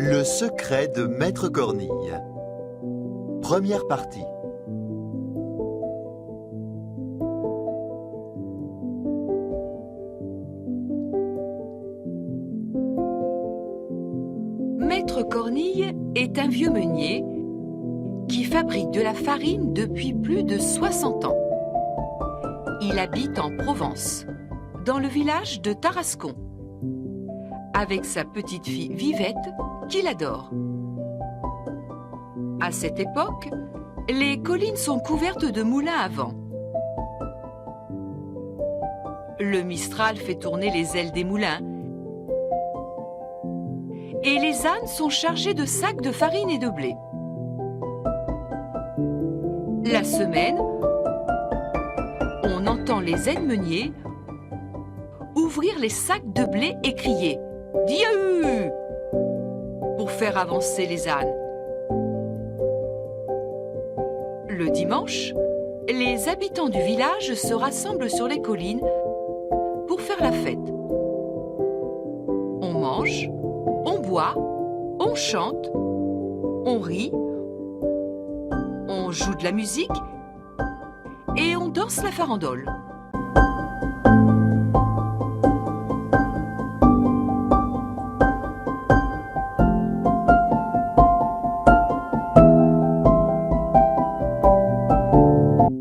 Le secret de Maître Cornille. Première partie. Maître Cornille est un vieux meunier qui fabrique de la farine depuis plus de 60 ans. Il habite en Provence, dans le village de Tarascon, avec sa petite fille Vivette, qu'il adore. À cette époque, les collines sont couvertes de moulins à vent. Le Mistral fait tourner les ailes des moulins et les ânes sont chargés de sacs de farine et de blé. La semaine, on entend les aides-meuniers ouvrir les sacs de blé et crier « Dieu !» pour faire avancer les ânes. Le dimanche, les habitants du village se rassemblent sur les collines pour faire la fête. On mange, on boit, on chante, on rit, on joue de la musique et on danse la farandole.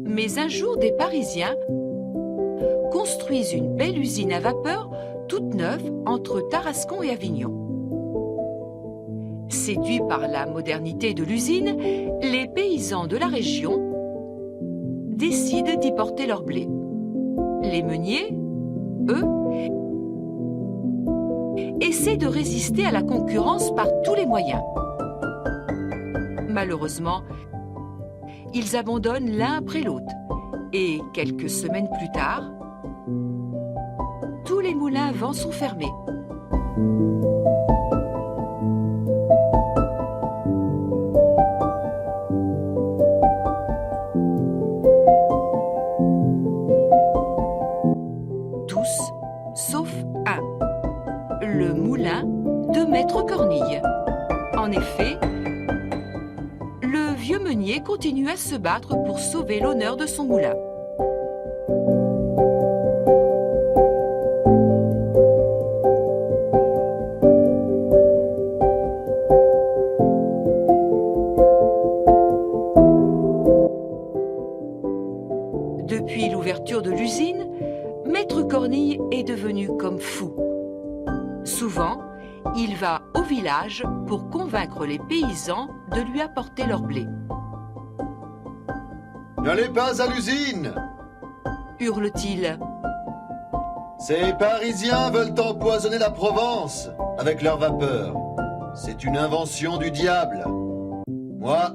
Mais un jour, des Parisiens construisent une belle usine à vapeur toute neuve entre Tarascon et Avignon. Séduits par la modernité de l'usine, les paysans de la région décident d'y porter leur blé. Les meuniers, eux, essaient de résister à la concurrence par tous les moyens. Malheureusement, ils abandonnent l'un après l'autre et quelques semaines plus tard, tous les moulins à vent sont fermés. Tous, sauf un, le moulin de Maître Cornille. En effet, le vieux meunier continue à se battre pour sauver l'honneur de son moulin. Depuis l'ouverture de l'usine, Maître Cornille est devenu comme fou. Souvent, il va au village pour convaincre les paysans de lui apporter leur blé. « N'allez pas à l'usine !» hurle-t-il. « Ces Parisiens veulent empoisonner la Provence avec leur vapeur. C'est une invention du diable. Moi,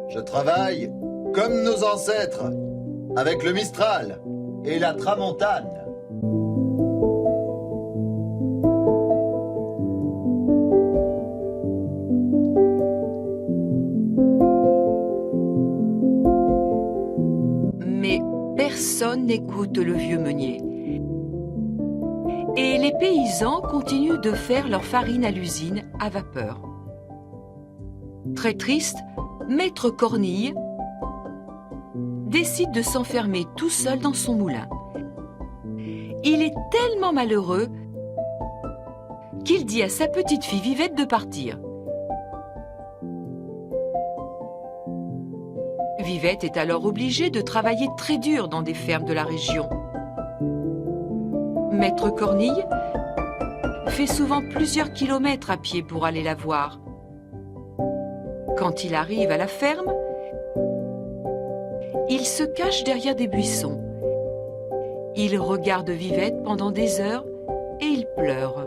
je travaille comme nos ancêtres, avec le Mistral et la Tramontane. » Mais personne n'écoute le vieux meunier. Et les paysans continuent de faire leur farine à l'usine à vapeur. Très triste, Maître Cornille décide de s'enfermer tout seul dans son moulin. Il est tellement malheureux qu'il dit à sa petite fille Vivette de partir. Vivette est alors obligée de travailler très dur dans des fermes de la région. Maître Cornille fait souvent plusieurs kilomètres à pied pour aller la voir. Quand il arrive à la ferme, il se cache derrière des buissons. Il regarde Vivette pendant des heures et il pleure.